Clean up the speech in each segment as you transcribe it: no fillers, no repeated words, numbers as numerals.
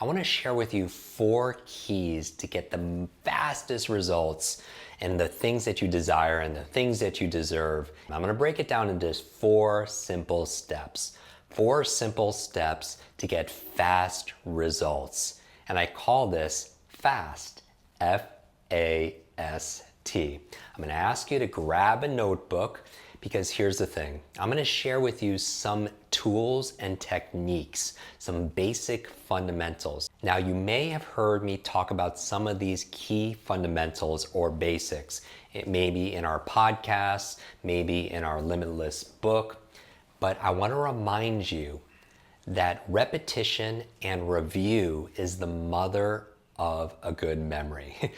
I want to share with you 4 keys to get the fastest results and the things that you desire and the things that you deserve. I'm going to break it down into just 4 simple steps. 4 simple steps to get fast results. And I call this FAST, F-A-S-T. I'm going to ask you to grab a notebook because here's the thing. I'm going to share with you some tools and techniques, some basic fundamentals. Now, you may have heard me talk about some of these key fundamentals or basics. It may be in our podcasts, maybe in our Limitless book, but I want to remind you that repetition and review is the mother of a good memory.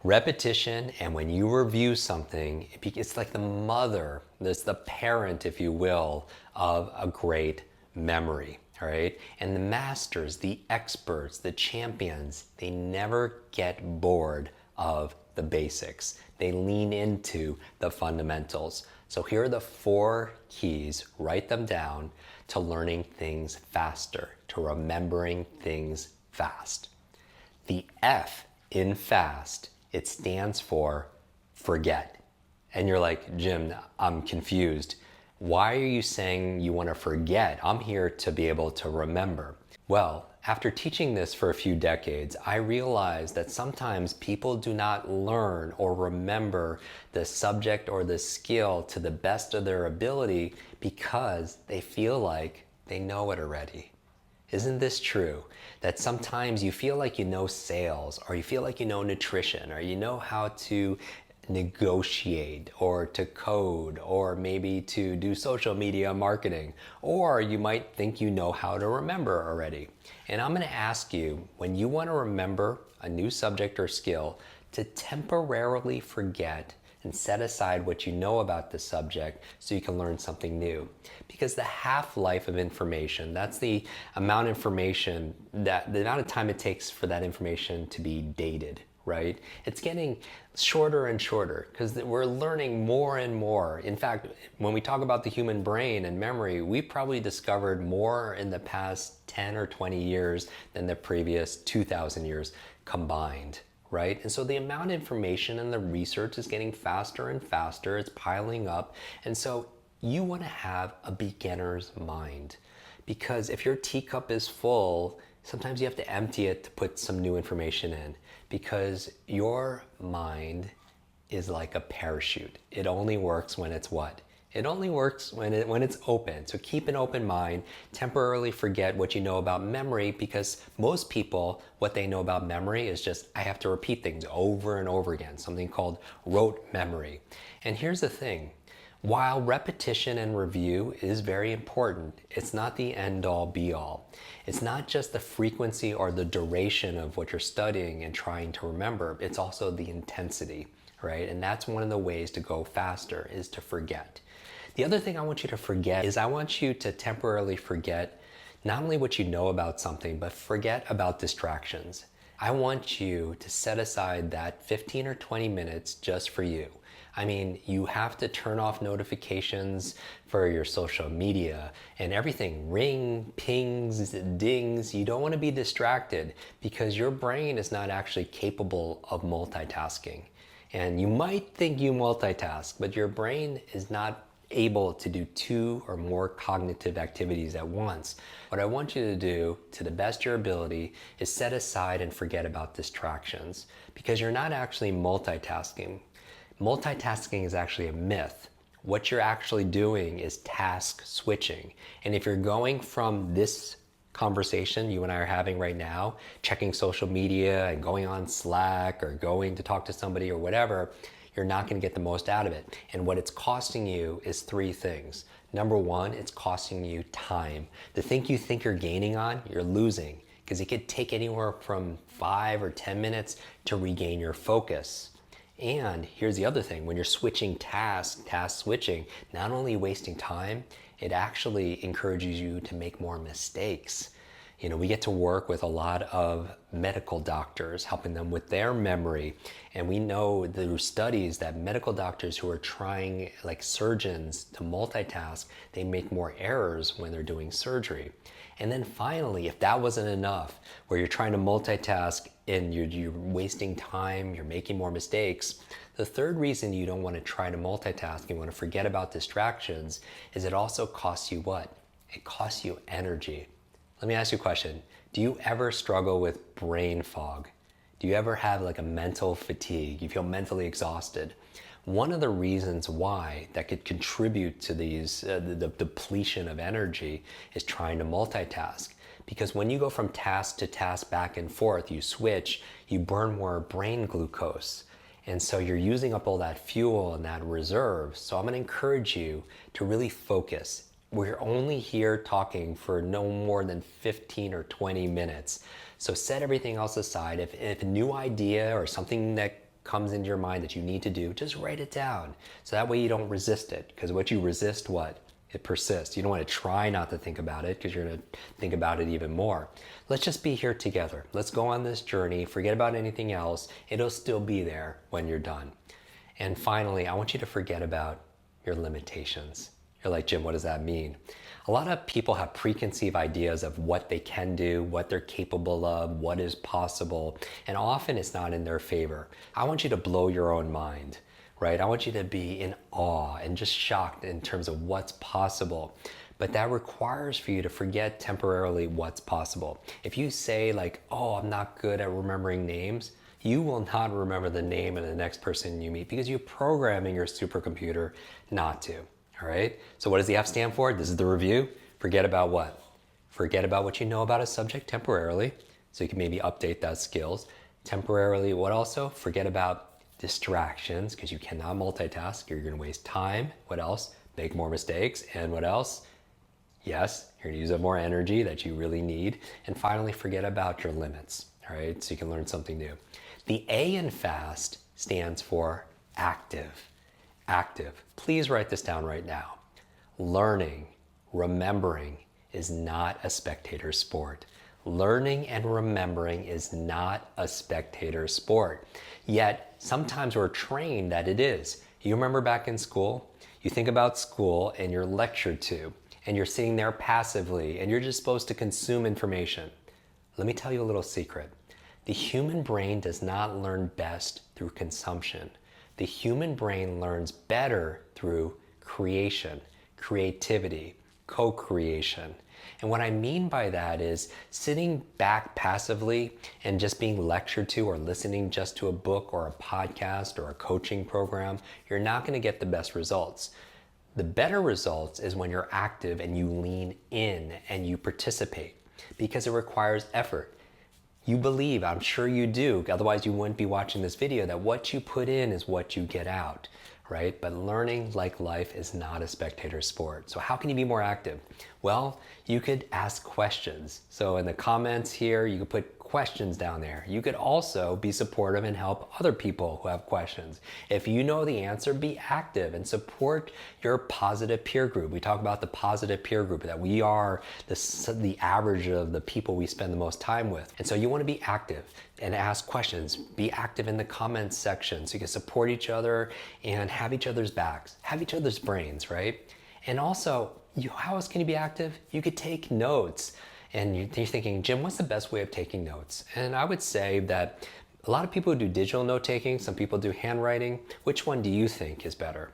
Repetition, and when you review something, it's like the mother, it's the parent, if you will, of a great memory, all right? And the masters, the experts, the champions, they never get bored of the basics. They lean into the fundamentals. So here are the 4 keys, write them down, to learning things faster, to remembering things fast. The F in FAST, it stands for forget. And you're like, Jim, I'm confused. Why are you saying you want to forget? I'm here to be able to remember. Well, after teaching this for a few decades, I realized that sometimes people do not learn or remember the subject or the skill to the best of their ability because they feel like they know it already. Isn't this true? That sometimes you feel like you know sales, or you feel like you know nutrition, or you know how to negotiate, or to code, or maybe to do social media marketing, or you might think you know how to remember already. And I'm going to ask you, when you want to remember a new subject or skill, to temporarily forget and set aside what you know about the subject so you can learn something new. Because the half-life of information, that's the amount of information, that the amount of time it takes for that information to be dated, right? It's getting shorter and shorter because we're learning more and more. In fact, when we talk about the human brain and memory, we probably discovered more in the past 10 or 20 years than the previous 2,000 years combined. Right? And so the amount of information and the research is getting faster and faster. It's piling up. And so you want to have a beginner's mind, because if your teacup is full, sometimes you have to empty it to put some new information in, because your mind is like a parachute. It only works when it's what? It only works when it's open. So keep an open mind. Temporarily forget what you know about memory, because most people, what they know about memory is just, I have to repeat things over and over again, something called rote memory. And here's the thing. While repetition and review is very important, it's not the end-all be-all. It's not just the frequency or the duration of what you're studying and trying to remember. It's also the intensity, right? And that's one of the ways to go faster, is to forget. The other thing I want you to forget is I want you to temporarily forget not only what you know about something, but forget about distractions. I want you to set aside that 15 or 20 minutes just for you. I mean, you have to turn off notifications for your social media and everything. Ring, pings, dings. You don't want to be distracted because your brain is not actually capable of multitasking. And you might think you multitask, but your brain is not able to do 2 or more cognitive activities at once. What I want you to do, to the best of your ability, is set aside and forget about distractions, because you're not actually multitasking. Multitasking is actually a myth. What you're actually doing is task switching. And if you're going from this conversation you and I are having right now, checking social media and going on Slack or going to talk to somebody or whatever, you're not going to get the most out of it. And what it's costing you is 3 things. Number 1, it's costing you time. The thing you think you're gaining on, you're losing, because it could take anywhere from 5 or 10 minutes to regain your focus. And here's the other thing, when you're switching task switching, not only wasting time, it actually encourages you to make more mistakes. You know, we get to work with a lot of medical doctors, helping them with their memory. And we know through studies that medical doctors who are trying, like surgeons, to multitask, they make more errors when they're doing surgery. And then finally, if that wasn't enough, where you're trying to multitask and you're wasting time, you're making more mistakes, the third reason you don't want to try to multitask, you want to forget about distractions, is it also costs you what? It costs you energy. Let me ask you a question. Do you ever struggle with brain fog? Do you ever have like a mental fatigue? You feel mentally exhausted? One of the reasons why that could contribute to the depletion of energy is trying to multitask. Because when you go from task to task back and forth, you switch, you burn more brain glucose. And so you're using up all that fuel and that reserve. So I'm going to encourage you to really focus. We're only here talking for no more than 15 or 20 minutes. So set everything else aside. If a new idea or something that comes into your mind that you need to do, just write it down. So that way you don't resist it. Because what you resist, what? It persists. You don't want to try not to think about it because you're going to think about it even more. Let's just be here together. Let's go on this journey. Forget about anything else. It'll still be there when you're done. And finally, I want you to forget about your limitations. You're like, Jim, what does that mean? A lot of people have preconceived ideas of what they can do, what they're capable of, what is possible, and often it's not in their favor. I want you to blow your own mind, right? I want you to be in awe and just shocked in terms of what's possible. But that requires for you to forget temporarily what's possible. If you say like, oh, I'm not good at remembering names, you will not remember the name of the next person you meet because you're programming your supercomputer not to. All right, so what does the F stand for? This is the review. Forget about what? Forget about what you know about a subject temporarily, so you can maybe update those skills. Temporarily, what also? Forget about distractions, because you cannot multitask. You're gonna waste time. What else? Make more mistakes. And what else? Yes, you're gonna use up more energy that you really need. And finally, forget about your limits, all right? So you can learn something new. The A in FAST stands for active. Active. Please write this down right now. Learning, remembering is not a spectator sport. Learning and remembering is not a spectator sport. Yet, sometimes we're trained that it is. You remember back in school? You think about school and you're lectured to, and you're sitting there passively, and you're just supposed to consume information. Let me tell you a little secret. The human brain does not learn best through consumption. The human brain learns better through creation, creativity, co-creation. And what I mean by that is sitting back passively and just being lectured to or listening just to a book or a podcast or a coaching program, you're not going to get the best results. The better results is when you're active and you lean in and you participate because it requires effort. You believe, I'm sure you do, otherwise you wouldn't be watching this video, that what you put in is what you get out, right? But learning, like life, is not a spectator sport. So how can you be more active? Well, you could ask questions. So in the comments here, you could put questions down there. You could also be supportive and help other people who have questions. If you know the answer, be active and support your positive peer group. We talk about the positive peer group, that we are the average of the people we spend the most time with. And so you want to be active and ask questions. Be active in the comments section so you can support each other and have each other's backs, have each other's brains, right? And also, how else can you be active? You could take notes. And you're thinking, Jim, what's the best way of taking notes? And I would say that a lot of people do digital note taking, some people do handwriting. Which one do you think is better?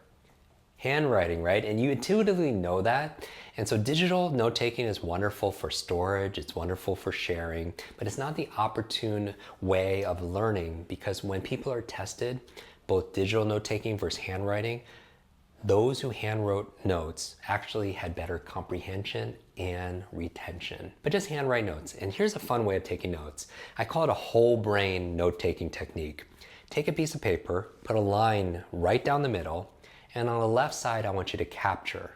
Handwriting, right? And you intuitively know that. And so digital note taking is wonderful for storage, it's wonderful for sharing, but it's not the opportune way of learning, because when people are tested, both digital note taking versus handwriting, those who handwrote notes actually had better comprehension and retention. But just handwrite notes. And here's a fun way of taking notes. I call it a whole brain note-taking technique. Take a piece of paper, put a line right down the middle, and on the left side, I want you to capture.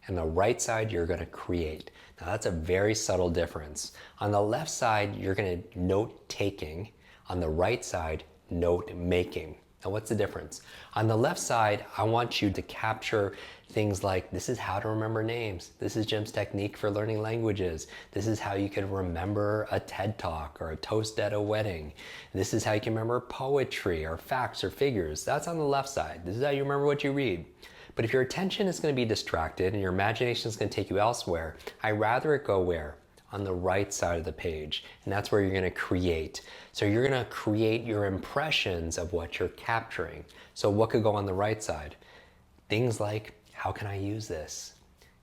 And the right side, you're gonna create. Now that's a very subtle difference. On the left side, you're gonna note-taking. On the right side, note-making. Now what's the difference? On the left side, I want you to capture things like, this is how to remember names. This is Jim's technique for learning languages. This is how you can remember a TED Talk or a toast at a wedding. This is how you can remember poetry or facts or figures. That's on the left side. This is how you remember what you read. But if your attention is going to be distracted and your imagination is going to take you elsewhere, I'd rather it go where? on the right side of the page. And that's where you're going to create. So you're going to create your impressions of what you're capturing. So what could go on the right side? Things like, how can I use this?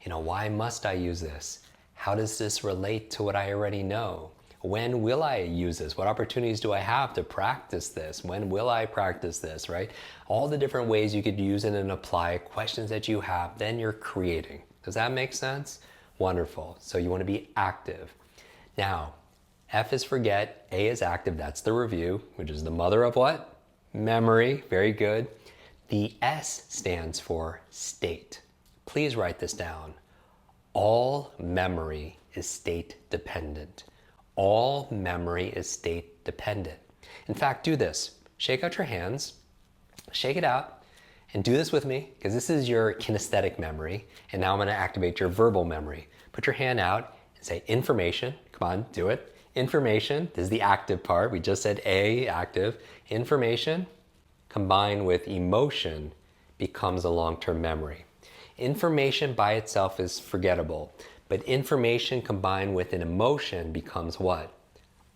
Why must I use this? How does this relate to what I already know? When will I use this? What opportunities do I have to practice this? When will I practice this, right? All the different ways you could use it and apply questions that you have, then you're creating. Does that make sense? Wonderful. So you want to be active. Now, F is forget, A is active, that's the review, which is the mother of what? Memory, very good. The S stands for state. Please write this down. All memory is state dependent. All memory is state dependent. In fact, do this. Shake out your hands, shake it out, and do this with me, because this is your kinesthetic memory, and now I'm going to activate your verbal memory. Put your hand out and say information. Come on, do it. Information, this is the active part. We just said A, active. Information combined with emotion becomes a long-term memory. Information by itself is forgettable, but information combined with an emotion becomes what?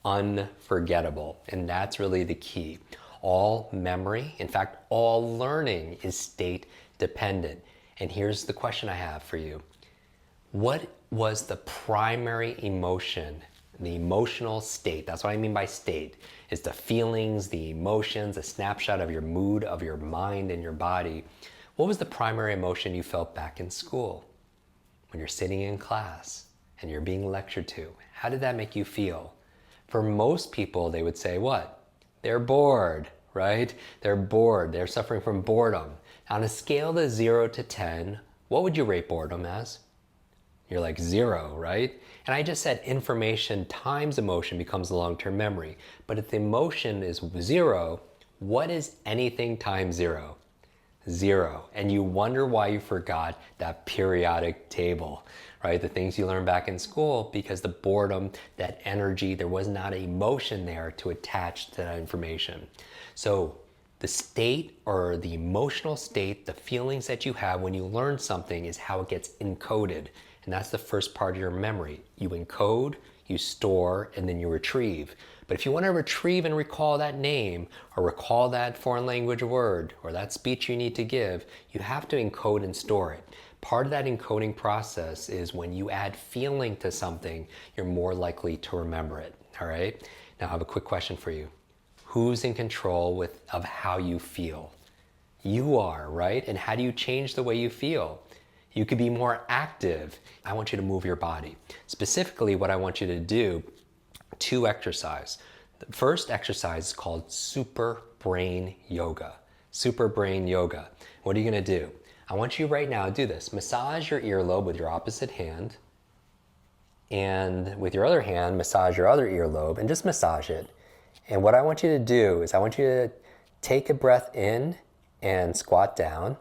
Unforgettable. And that's really the key. All memory, in fact, all learning is state dependent. And here's the question I have for you. What was the primary emotion, the emotional state? That's what I mean by state. It's the feelings, the emotions, a snapshot of your mood, of your mind and your body. What was the primary emotion you felt back in school when you're sitting in class and you're being lectured to? How did that make you feel? For most people, they would say what? They're bored, right? They're bored. They're suffering from boredom. On a scale of 0 to 10, what would you rate boredom as? You're like 0, right? And I just said information times emotion becomes a long-term memory. But if the emotion is 0, what is anything times 0? 0. And you wonder why you forgot that periodic table, right? The things you learned back in school, because the boredom, that energy, there was not an emotion there to attach to that information. So the state or the emotional state, the feelings that you have when you learn something is how it gets encoded. And that's the first part of your memory. You encode, you store, and then you retrieve. But if you want to retrieve and recall that name, or recall that foreign language word, or that speech you need to give, you have to encode and store it. Part of that encoding process is when you add feeling to something, you're more likely to remember it, all right? Now I have a quick question for you. Who's in control of how you feel? You are, right? And how do you change the way you feel? You could be more active. I want you to move your body. Specifically, what I want you to do, 2 exercises. The first exercise is called super brain yoga. Super brain yoga. What are you going to do? I want you right now to do this. Massage your earlobe with your opposite hand. And with your other hand, massage your other earlobe and just massage it. And what I want you to do is I want you to take a breath in and squat down.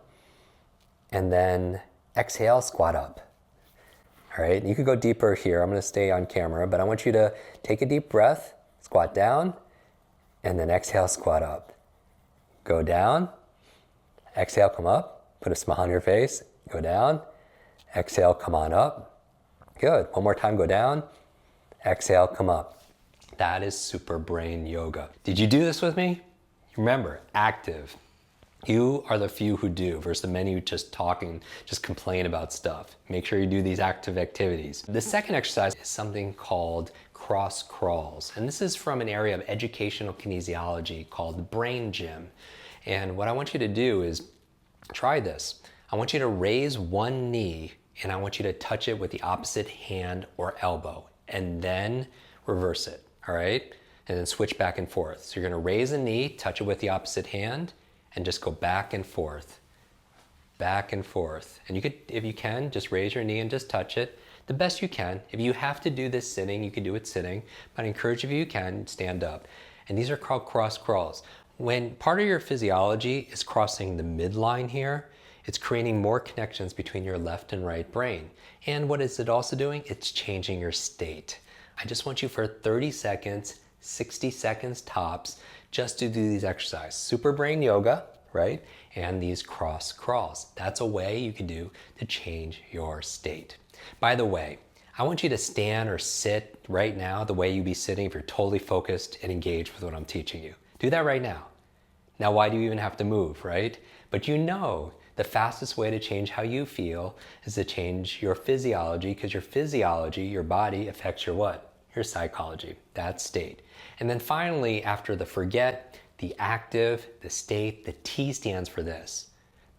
And then exhale, squat up. All right, you could go deeper here. I'm going to stay on camera, but I want you to take a deep breath, squat down, and then exhale, squat up. Go down, exhale, come up, put a smile on your face, go down, exhale, come on up. Good. One more time, go down, exhale, come up. That is super brain yoga. Did you do this with me? Remember, active. You are the few who do versus the many who just talk and just complain about stuff. Make sure you do these active activities. The second exercise is something called cross crawls. And this is from an area of educational kinesiology called the brain gym. And what I want you to do is try this. I want you to raise one knee and I want you to touch it with the opposite hand or elbow and then reverse it, all right? And then switch back and forth. So you're gonna raise a knee, touch it with the opposite hand, and just go back and forth. And you could, if you can, just raise your knee and just touch it the best you can. If you have to do this sitting, you can do it sitting, but I encourage you, if you can, stand up. And these are called cross crawls. When part of your physiology is crossing the midline here, it's creating more connections between your left and right brain. And what is it also doing? It's changing your state. I just want you for 30 seconds, 60 seconds tops, just to do these exercises. Super brain yoga, right? And these cross crawls. That's a way you can do to change your state. By the way, I want you to stand or sit right now the way you'd be sitting if you're totally focused and engaged with what I'm teaching you. Do that right now. Now, why do you even have to move, right? But you know the fastest way to change how you feel is to change your physiology, because your physiology, your body, affects your what? Your psychology, that state. And then finally, after the forget, the active, the state, the T stands for this.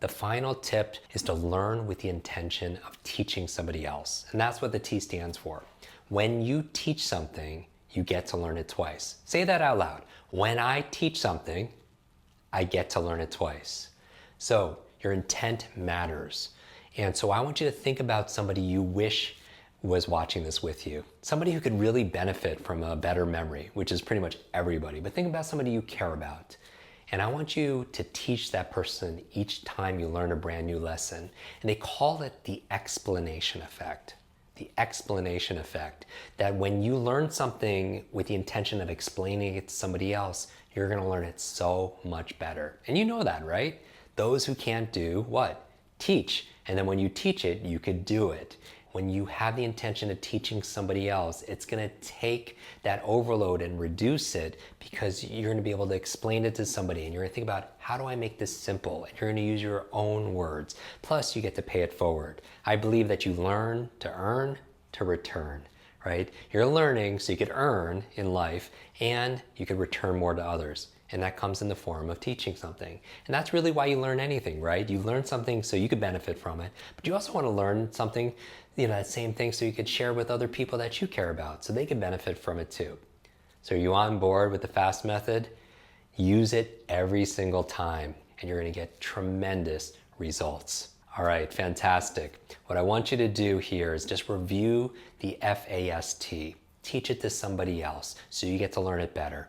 The final tip is to learn with the intention of teaching somebody else. And that's what the T stands for. When you teach something, you get to learn it twice. Say that out loud. When I teach something, I get to learn it twice. So your intent matters. And so I want you to think about somebody you wish was watching this with you. Somebody who could really benefit from a better memory, which is pretty much everybody. But think about somebody you care about. And I want you to teach that person each time you learn a brand new lesson. And they call it the explanation effect. The explanation effect. That when you learn something with the intention of explaining it to somebody else, you're going to learn it so much better. And you know that, right? Those who can't do what? Teach. And then when you teach it, you could do it. When you have the intention of teaching somebody else, it's going to take that overload and reduce it, because you're going to be able to explain it to somebody and you're going to think about, how do I make this simple? And you're going to use your own words. Plus, you get to pay it forward. I believe that you learn to earn to return, right? You're learning so you could earn in life and you could return more to others. And that comes in the form of teaching something. And that's really why you learn anything, right? You learn something so you could benefit from it, but you also want to learn something, that same thing, so you could share with other people that you care about, so they could benefit from it too. So are you on board with the FAST method? Use it every single time, and you're going to get tremendous results. All right, fantastic. What I want you to do here is just review the F.A.S.T. Teach it to somebody else so you get to learn it better.